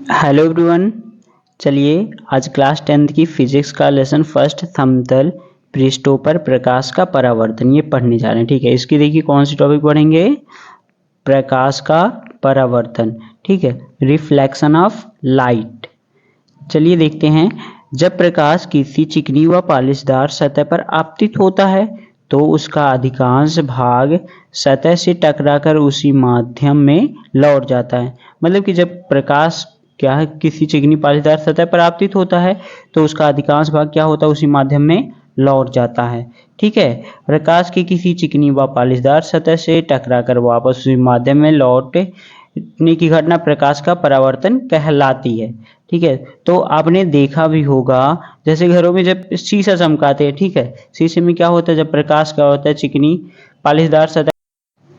Hello everyone. चलिए आज class 10th की फिजिक्स का लेसन फर्स्ट समतल पृष्ठों पर प्रकाश का परावर्तन ये पढ़ने जा रहे हैं। ठीक है, इसकी देखिए कौन सी टॉपिक पढ़ेंगे, प्रकाश का परावर्तन। ठीक है, रिफ्लेक्शन ऑफ लाइट। चलिए देखते हैं, जब प्रकाश किसी चिकनी व पालिशदार सतह पर आपतित होता है तो उसका अधिकांश भाग सतह से टकराकर उसी माध्यम में लौट जाता है। मतलब कि जब प्रकाश क्या है किसी चिकनी पालिशदार सतह पर आपतित होता है तो उसका अधिकांश भाग क्या होता है, उसी माध्यम में लौट जाता है। ठीक है, प्रकाश की किसी चिकनी व पालिशदार सतह से टकराकर वापस उसी माध्यम में लौटने की घटना प्रकाश का परावर्तन कहलाती है। ठीक है, तो आपने देखा भी होगा जैसे घरों में जब शीशा चमकाते हैं, ठीक है, शीशे में क्या होता है, जब प्रकाश क्या होता है चिकनी पालिशदार सतह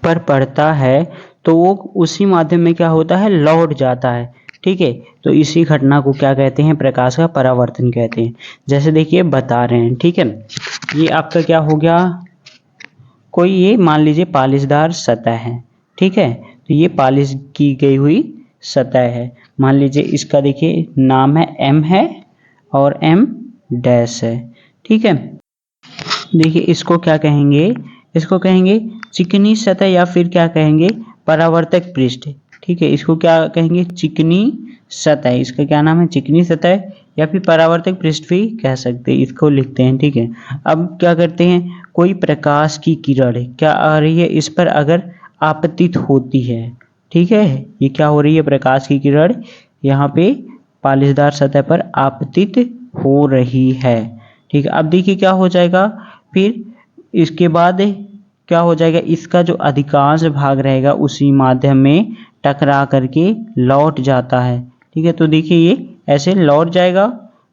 पर पड़ता है तो वो उसी माध्यम में क्या होता है, लौट जाता है। ठीक है, तो इसी घटना को क्या कहते हैं, प्रकाश का परावर्तन कहते हैं। जैसे देखिए बता रहे हैं। ठीक है, ये आपका क्या हो गया, कोई ये मान लीजिए पालिशदार सतह है। ठीक है, तो ये पालिश की गई हुई सतह है। मान लीजिए इसका देखिए नाम है M है और M डैश है। ठीक है, देखिए इसको क्या कहेंगे, इसको कहेंगे चिकनी सतह या फिर क्या कहेंगे, परावर्तक पृष्ठ। ठीक है, इसको क्या कहेंगे, चिकनी सतह। इसका क्या नाम है, चिकनी सतह या फिर परावर्तक पृष्ठ भी कह सकते हैं, इसको लिखते हैं। ठीक है, अब क्या करते हैं, कोई प्रकाश की किरण क्या आ रही है, इस पर अगर आपतित होती है। ठीक है, ये क्या हो रही है, प्रकाश की किरण यहाँ पे पालिशदार सतह पर आपतित हो रही है। ठीक है, अब देखिए क्या हो जाएगा, फिर इसके बाद क्या हो जाएगा, इसका जो अधिकांश भाग रहेगा उसी माध्यम में टकरा करके लौट जाता है। ठीक है, तो देखिए ये ऐसे लौट जाएगा,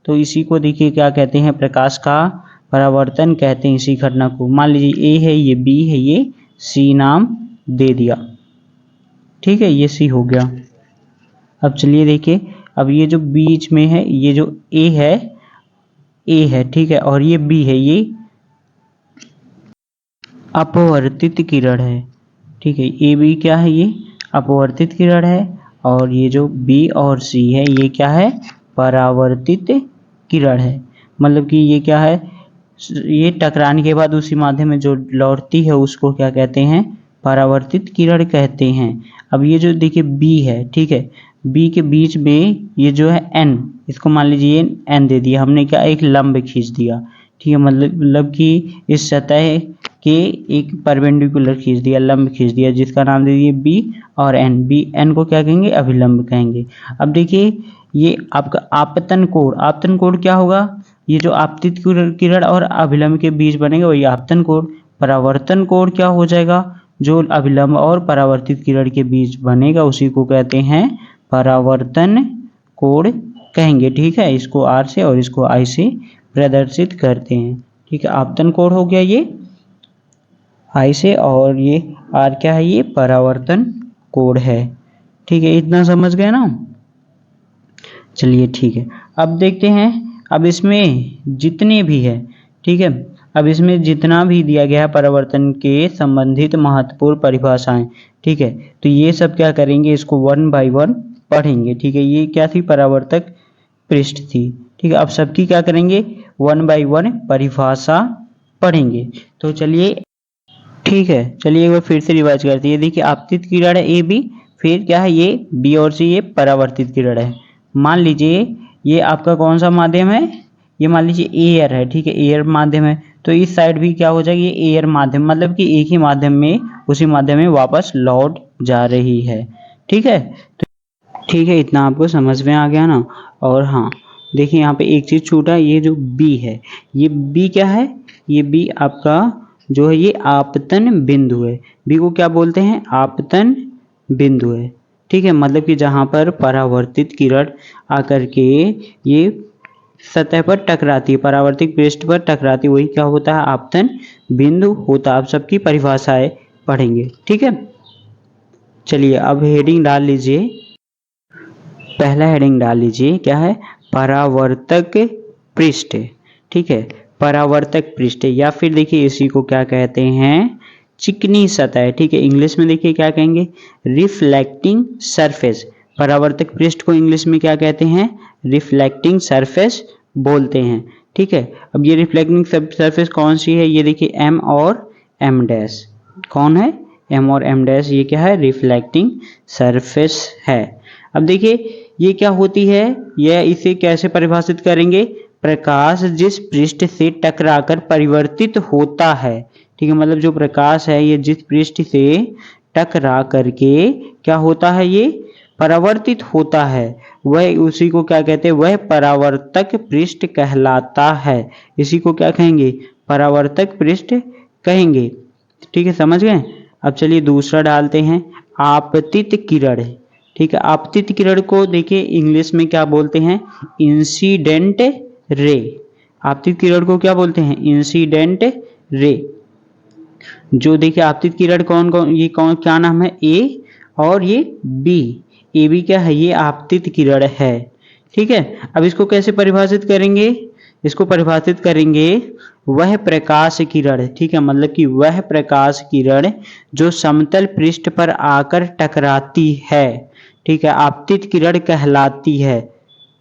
तो इसी को देखिए क्या कहते हैं, प्रकाश का परावर्तन कहते हैं इसी घटना को। मान लीजिए ए है, ये बी है, ये सी नाम दे दिया। ठीक है, ये सी हो गया। अब चलिए देखिए, अब ये जो बीच में है, ये जो ए है, ठीक है, और ये बी है, ये अपवर्तित किरण है। ठीक है, ए बी क्या है, ये अपवर्तित किरण है, और ये जो बी और सी है ये क्या है, परावर्तित किरण है। मतलब कि ये क्या है, ये टकराने के बाद उसी माध्यम में जो लौटती है उसको क्या कहते हैं, परावर्तित किरण कहते हैं। अब ये जो देखिए बी है, ठीक है, बी के बीच में ये जो है एन, इसको मान लीजिए एन दे दिया हमने, क्या एक लंब खींच दिया। ठीक है, मतलब कि इस सतह के एक परपेंडिकुलर खींच दिया, लंब खींच दिया, जिसका नाम दे दिए बी और एन। बी एन को क्या कहेंगे, अभिलंब कहेंगे। अब देखिए ये आपका आपतन कोण क्या होगा, ये जो आपतित किरण और अभिलंब के बीच बनेगा वही आपतन कोण। परावर्तन कोण क्या हो जाएगा, जो अभिलंब और परावर्तित किरण के बीच बनेगा उसी को कहते हैं परावर्तन कोण कहेंगे। ठीक है, इसको आर से और इसको आई से प्रदर्शित करते हैं। ठीक है, आपतन कोण हो गया ये आई से, और ये आर क्या है, ये परावर्तन कोण है। ठीक है, इतना समझ गए ना। चलिए ठीक है, अब देखते हैं, अब इसमें जितने भी है, ठीक है, अब इसमें जितना भी दिया गया है परावर्तन के संबंधित महत्वपूर्ण परिभाषाएं। ठीक है, तो ये सब क्या करेंगे, इसको 1 by 1 पढ़ेंगे। ठीक है, ये क्या थी, परावर्तक पृष्ठ थी। ठीक है, अब सबकी क्या करेंगे, 1 by 1 परिभाषा पढ़ेंगे। तो चलिए ठीक है, चलिए एक बार फिर से रिवाइज करते हैं। देखिए आपतित किरण है ए बी, फिर क्या है ये बी और सी, ये परावर्तित किरण है। मान लीजिए ये आपका कौन सा माध्यम है, ये मान लीजिए एयर है। ठीक है, एयर माध्यम है, तो इस साइड भी क्या हो जाएगी, ये एयर माध्यम, मतलब कि एक ही माध्यम में उसी माध्यम में वापस लौट जा रही है। ठीक है, तो ठीक है, इतना आपको समझ में आ गया ना। और हाँ देखिए यहाँ पे एक चीज छूटा, ये जो बी है, ये बी क्या है, ये बी आपका जो है ये आपतन बिंदु है। बी को क्या बोलते हैं, आपतन बिंदु है। ठीक है, मतलब कि जहां पर परावर्तित किरण आकर के ये सतह पर टकराती है, परावर्तित पृष्ठ पर टकराती, वही क्या होता है, आपतन बिंदु होता है। आप सबकी परिभाषाएं पढ़ेंगे। ठीक है, चलिए अब हेडिंग डाल लीजिए, पहला हेडिंग डाल लीजिए, क्या है, परावर्तक पृष्ठ। ठीक है, परावर्तक पृष्ठ, या फिर देखिए इसी को क्या कहते हैं, चिकनी सतह। ठीक है, इंग्लिश में देखिए क्या कहेंगे, रिफ्लेक्टिंग सरफेस। परावर्तक पृष्ठ को इंग्लिश में क्या कहते हैं? रिफ्लेक्टिंग सरफेस बोलते हैं। ठीक है, अब ये रिफ्लेक्टिंग सरफेस कौन सी है? ये देखिए एम और एम डैश। कौन है? एम और एम डैश। ये क्या है? रिफ्लेक्टिंग सरफेस है। अब देखिए ये क्या होती है, यह इसे कैसे परिभाषित करेंगे? प्रकाश जिस पृष्ठ से टकराकर परिवर्तित होता है। ठीक है, मतलब जो प्रकाश है ये जिस पृष्ठ से टकरा करके क्या होता है? ये परावर्तित होता है, वह उसी को क्या कहते हैं? वह परावर्तक पृष्ठ कहलाता है। इसी को क्या कहेंगे? परावर्तक पृष्ठ कहेंगे। ठीक है, समझ गए? अब चलिए दूसरा डालते हैं, आपतित किरण। ठीक है, आपतित किरण को देखिए इंग्लिश में क्या बोलते हैं? Incident ray. आपतित किरण को क्या बोलते हैं? Incident ray. जो देखिए आपतित किरण कौन कौन, ये कौन क्या नाम है? ए और ये बी। ए बी क्या है? ये आपतित किरण है। ठीक है, अब इसको कैसे परिभाषित करेंगे? इसको परिभाषित करेंगे वह प्रकाश किरण। ठीक है, मतलब कि वह प्रकाश किरण जो समतल पृष्ठ पर आकर टकराती है। ठीक है, आपतित किरण कहलाती है।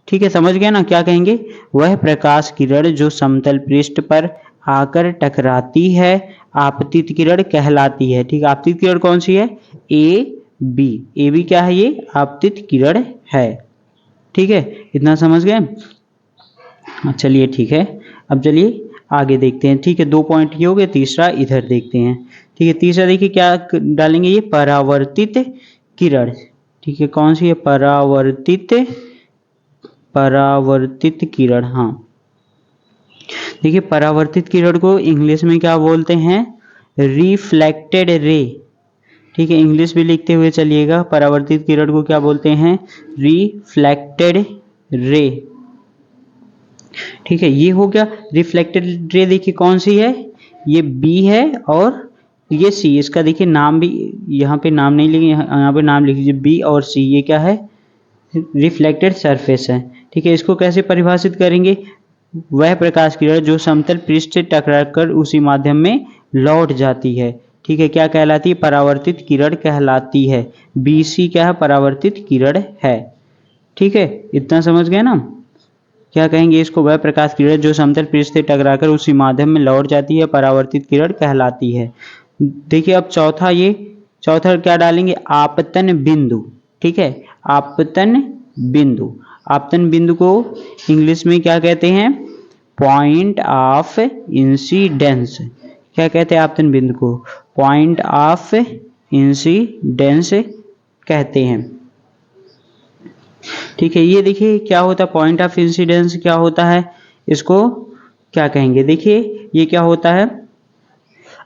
ठीक है, समझ गया ना? क्या कहेंगे? वह प्रकाश किरण जो समतल पृष्ठ पर आकर टकराती है आपतित किरण कहलाती है। ठीक है, आपतित किरण कौन सी है? A B. ए बी क्या है? ये आपतित किरण है। ठीक है, इतना समझ गए? चलिए ठीक है, अब चलिए आगे देखते हैं। ठीक है, 2 पॉइंट ये हो गए, तीसरा इधर देखते हैं। ठीक है, तीसरा देखिए क्या डालेंगे? ये परावर्तित किरण। ठीक है, कौन सी है? परावर्तित किरण। हाँ, देखिए परावर्तित किरण को इंग्लिश में क्या बोलते हैं? Reflected ray. ठीक है, इंग्लिश भी लिखते हुए चलिएगा, परावर्तित किरण को क्या बोलते हैं? Reflected ray. ठीक है, ये हो गया रिफ्लेक्टेड रे। देखिए कौन सी है? ये बी है और ये सी। इसका देखिए नाम भी यहाँ पे नाम नहीं लिखे, यहाँ पे नाम लिख लीजिए, बी और सी। ये क्या है? रिफ्लेक्टेड सरफेस है। ठीक है, इसको कैसे परिभाषित करेंगे? वह प्रकाश किरण जो समतल पृष्ठ से टकराकर उसी माध्यम में लौट जाती है। ठीक है, क्या कहलाती है? परावर्तित किरण कहलाती है। बी सी क्या है? परावर्तित किरण है। ठीक है, इतना समझ गए ना? क्या कहेंगे इसको? वह प्रकाश किरण जो समतल पृष्ठ से टकराकर उसी माध्यम में लौट जाती है, परावर्तित किरण कहलाती है। देखिए अब चौथा क्या डालेंगे? आपतन बिंदु। ठीक है, आपतन बिंदु। आपतन बिंदु को इंग्लिश में क्या कहते हैं? Point of incidence. क्या कहते हैं आपतन बिंदु को? पॉइंट ऑफ इंसिडेंस कहते हैं। ठीक है, ये देखिए क्या होता है? पॉइंट ऑफ इंसिडेंस क्या होता है? इसको क्या कहेंगे? देखिए ये क्या होता है?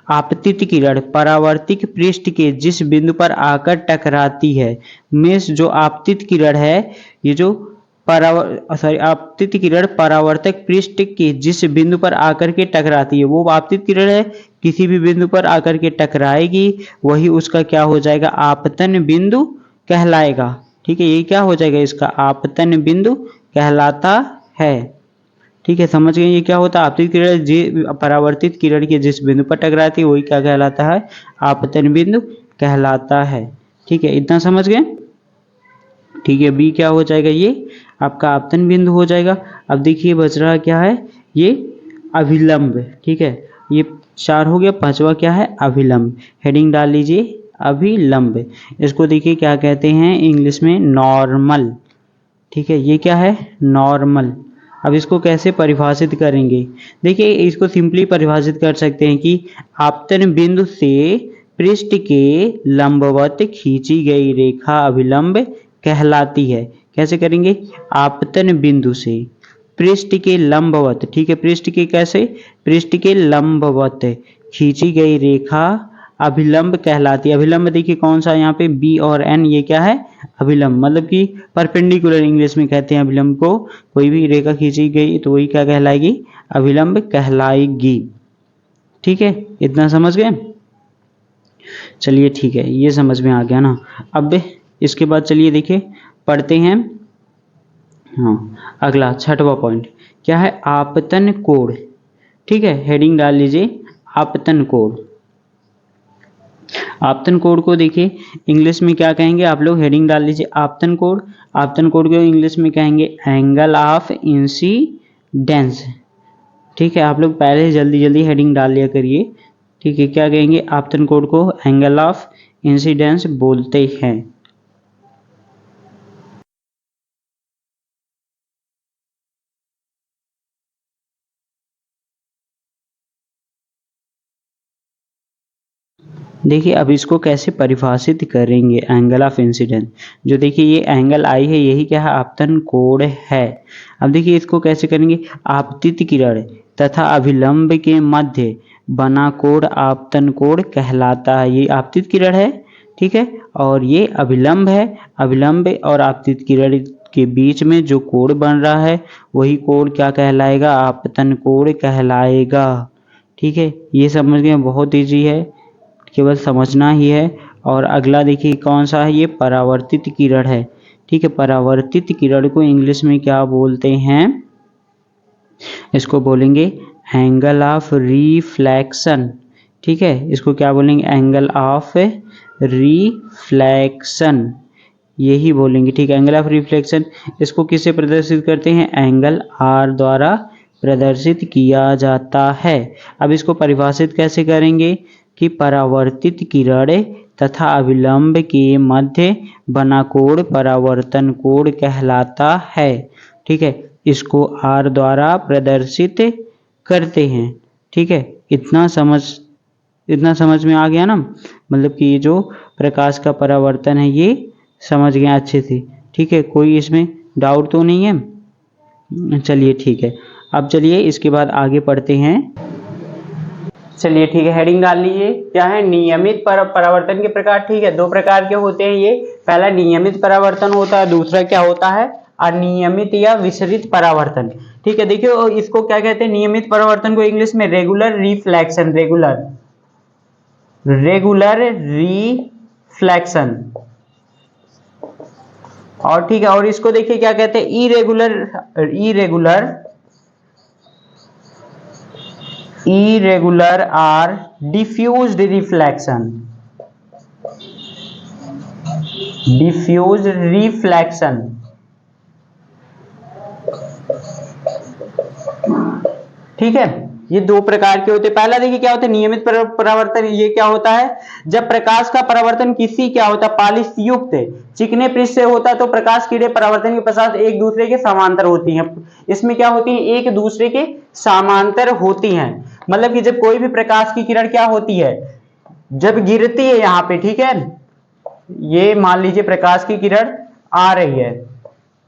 आपतित किरण परावर्तित पृष्ठ के जिस बिंदु पर आकर टकराती है। मीन्स जो आपतित किरण है, ये जो आपतित किरण परावर्तक पृष्ठ के जिस बिंदु पर आकर के टकराती है, वो आपतित किरण है। किसी भी बिंदु पर आकर के टकराएगी, वही उसका क्या हो जाएगा? आपतन बिंदु कहलाएगा। ठीक है, ये क्या हो जाएगा? इसका आपतन बिंदु कहलाता है। ठीक है, समझ गए? ये क्या होता है? आपतित किरण परावर्तित किरण के जिस बिंदु पर टकराती है वही क्या कहलाता है? आपतन बिंदु कहलाता है। ठीक है, इतना समझ गए? ठीक है, बी क्या हो जाएगा? ये आपका आपतन बिंदु हो जाएगा। अब देखिए बच रहा क्या है? ये अभिलंब। ठीक है, ये 4 हो गया, 5वां क्या है? अभिलंब। हेडिंग डाल लीजिए अभिलंब। इसको देखिए क्या कहते हैं इंग्लिश में? नॉर्मल। ठीक है, ये क्या है? नॉर्मल। अब इसको कैसे परिभाषित करेंगे? देखिए इसको सिंपली परिभाषित कर सकते हैं कि आपतन बिंदु से पृष्ठ के लंबवत खींची गई रेखा अभिलंब कहलाती है। कैसे करेंगे? आपतन बिंदु से पृष्ठ के लंबवत। ठीक है, पृष्ठ के कैसे? पृष्ठ के लंबवत खींची गई रेखा अभिलंब कहलाती है। अभिलंब देखिए कौन सा? यहाँ पे बी और एन, ये क्या है? अभिलंब, मतलब कि परपेंडिकुलर इंग्लिश में कहते हैं अभिलंब को। कोई भी रेखा खींची गई तो वही क्या कहलाएगी? अभिलंब कहलाएगी। ठीक है, इतना समझ गए? चलिए ठीक है, ये समझ में आ गया ना? अब इसके बाद चलिए देखिए पढ़ते हैं। हाँ, अगला 6वां पॉइंट क्या है? आपतन कोण। ठीक है, हेडिंग डाल लीजिए आपतन कोण। आपतन कोड को देखिए इंग्लिश में क्या कहेंगे, आप लोग हेडिंग डाल लीजिए आपतन कोड। आपतन कोड को इंग्लिश में कहेंगे एंगल ऑफ इंसिडेंस। ठीक है, आप लोग पहले जल्दी जल्दी हेडिंग डाल लिया करिए। ठीक है, क्या कहेंगे, आपतन कोड को एंगल ऑफ इंसिडेंस बोलते हैं। देखिए अब इसको कैसे परिभाषित करेंगे एंगल ऑफ इंसिडेंस। जो देखिए ये एंगल आई है यही क्या है, आपतन कोण है। अब देखिए इसको कैसे करेंगे, आपतित किरण तथा अभिलंब के मध्य बना कोण आपतन कोण कहलाता है। ये आपतित किरण है, ठीक है, और ये अभिलंब है। अभिलंब और आपतित किरण के बीच में जो कोण बन रहा है वही कोण क्या कहलाएगा, आपतन कोण कहलाएगा। ठीक है, ये समझ गए, बहुत ईजी है, केवल समझना ही है। और अगला देखिए कौन सा है, ये परावर्तित किरण है। ठीक है, परावर्तित किरण को इंग्लिश में क्या बोलते हैं, इसको बोलेंगे एंगल ऑफ रिफ्लेक्शन। ठीक है, इसको क्या बोलेंगे, एंगल ऑफ रिफ्लेक्शन, यही बोलेंगे। ठीक है, एंगल ऑफ रिफ्लेक्शन। इसको किससे प्रदर्शित करते हैं, एंगल आर द्वारा प्रदर्शित किया जाता है। अब इसको परिभाषित कैसे करेंगे कि परावर्तित किरण तथा अभिलंब के मध्य बना कोण परावर्तन कोण कहलाता है। ठीक है, इसको आर द्वारा प्रदर्शित करते हैं। ठीक है, इतना समझ में आ गया ना, मतलब कि ये जो प्रकाश का परावर्तन है ये समझ गए अच्छे से। ठीक है, कोई इसमें डाउट तो नहीं है। चलिए ठीक है, अब चलिए इसके बाद आगे पढ़ते हैं। चलिए ठीक है, हेडिंग डाल लीजिए, क्या है, नियमित परावर्तन के प्रकार। ठीक है, दो प्रकार के होते हैं ये, पहला नियमित परावर्तन होता है, दूसरा क्या होता है, अनियमित या विसरित परावर्तन। ठीक है, देखिए इसको क्या कहते हैं, नियमित परावर्तन को इंग्लिश में रेगुलर रिफ्लेक्शन, रेगुलर रिफ्लेक्शन। और ठीक है, और इसको देखिए क्या कहते हैं, इरेगुलर और डिफ्यूज्ड रिफ्लेक्शन, ठीक है, ये दो प्रकार के होते हैं। पहला देखिए क्या होता है, नियमित परावर्तन। ये क्या होता है, जब प्रकाश का परावर्तन किसी क्या होता है, पालिश युक्त चिकने पृष्ठ से होता है तो प्रकाश किरणें परावर्तन के पश्चात एक दूसरे के समांतर होती हैं। इसमें क्या होती है, एक दूसरे के समांतर होती हैं। मतलब कि जब कोई भी प्रकाश की किरण क्या होती है, जब गिरती है यहाँ पे, ठीक है, ये मान लीजिए प्रकाश की किरण आ रही है,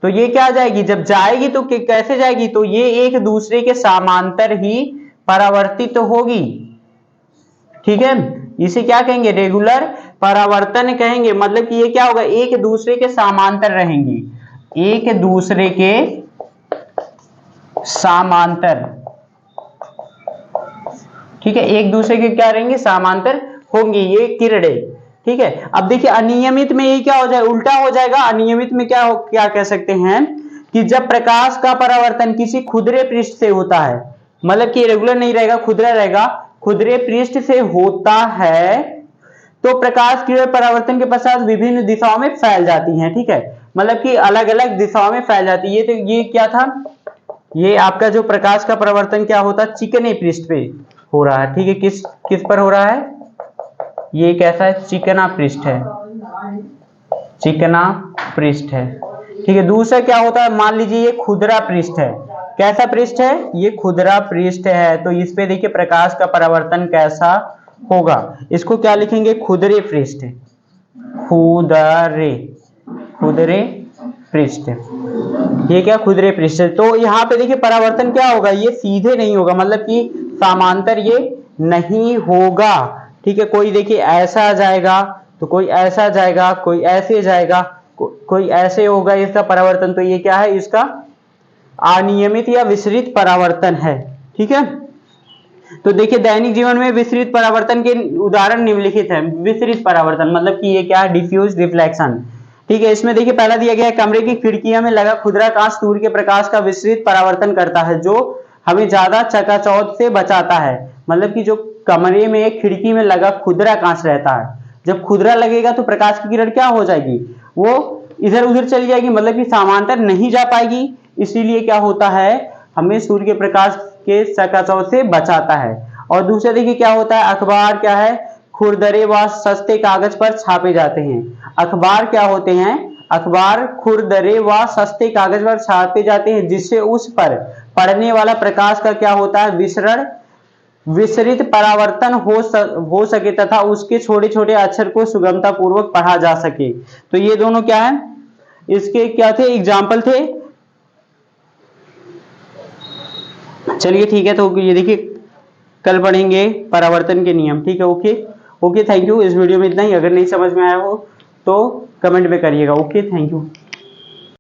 तो ये क्या जाएगी, जब जाएगी तो कैसे जाएगी, तो ये एक दूसरे के समांतर ही परावर्तित होगी। ठीक है, इसे क्या कहेंगे, रेगुलर परावर्तन कहेंगे। मतलब कि ये क्या होगा, एक दूसरे के समांतर रहेंगी, एक दूसरे के समांतर। ठीक है, एक दूसरे के क्या रहेंगे, समांतर होंगी ये किरणें। ठीक है, अब देखिए अनियमित में ये क्या हो जाए, उल्टा हो जाएगा। अनियमित में क्या कह सकते हैं कि जब प्रकाश का परावर्तन किसी खुदरे पृष्ठ से होता है, मतलब कि रेगुलर नहीं रहेगा, खुदरा रहेगा, खुदरे पृष्ठ से होता है, तो प्रकाश किरण परावर्तन के पश्चात विभिन्न दिशाओं में फैल जाती हैं। ठीक है, मतलब कि अलग अलग दिशाओं में फैल जाती है। तो ये क्या था, ये आपका जो प्रकाश का परावर्तन क्या होता है, चिकने पृष्ठ पे हो रहा है। ठीक है, किस पर हो रहा है, ये कैसा है, चिकना पृष्ठ है, चिकना पृष्ठ है। ठीक है, दूसरा क्या होता है, मान लीजिए ये खुदरा पृष्ठ है। कैसा पृष्ठ है, ये खुदरा पृष्ठ है, तो इस पे देखिए प्रकाश का परावर्तन कैसा होगा, इसको क्या लिखेंगे, खुदरे पृष्ठ, खुदरे पृष्ठ। ये क्या, खुदरे पृष्ठ। तो यहाँ पे देखिए परावर्तन क्या होगा, ये सीधे नहीं होगा, मतलब कि समांतर ये नहीं होगा। ठीक है, कोई देखिए ऐसा जाएगा, तो कोई ऐसा जाएगा, कोई ऐसे जाएगा, कोई ऐसे होगा इसका परावर्तन। तो ये क्या है, इसका अनियमित या विसरित परावर्तन है। ठीक है, तो देखिए दैनिक जीवन में विसरित परावर्तन के उदाहरण निम्नलिखित है। विसरित परावर्तन मतलब कि ये क्या है, डिफ्यूज रिफ्लेक्शन। ठीक है, इसमें देखिए पहला दिया गया है, कमरे की खिड़कियां में लगा खुदरा कांच सूर्य के प्रकाश का विसरित परावर्तन करता है, जो हमें ज्यादा चकाचौंध से बचाता है। मतलब कि जो कमरे में खिड़की में लगा खुदरा कांच रहता है, जब खुरदरा लगेगा तो प्रकाश की किरण क्या हो जाएगी, वो इधर उधर चली जाएगी, मतलब कि समांतर नहीं जा पाएगी। इसीलिए क्या होता है, हमें सूर्य के प्रकाश के चकाचौंध से बचाता है। और दूसरा देखिए क्या होता है, अखबार क्या है, खुरदरे व सस्ते कागज पर छापे जाते हैं। अखबार क्या होते हैं, अखबार खुरदरे व सस्ते कागज पर छापे जाते हैं, जिससे उस पर पड़ने वाला प्रकाश का क्या होता है, विसरित परावर्तन हो सके तथा उसके छोटे छोटे अक्षर को सुगमता पूर्वक पढ़ा जा सके। तो ये दोनों क्या है, इसके क्या थे, एग्जाम्पल थे। चलिए ठीक है, तो ये देखिए कल पढ़ेंगे परावर्तन के नियम, ठीक है। Okay okay, thank you. इस वीडियो में इतना ही। अगर नहीं समझ में आया हो तो कमेंट में करिएगा। Okay, thank you.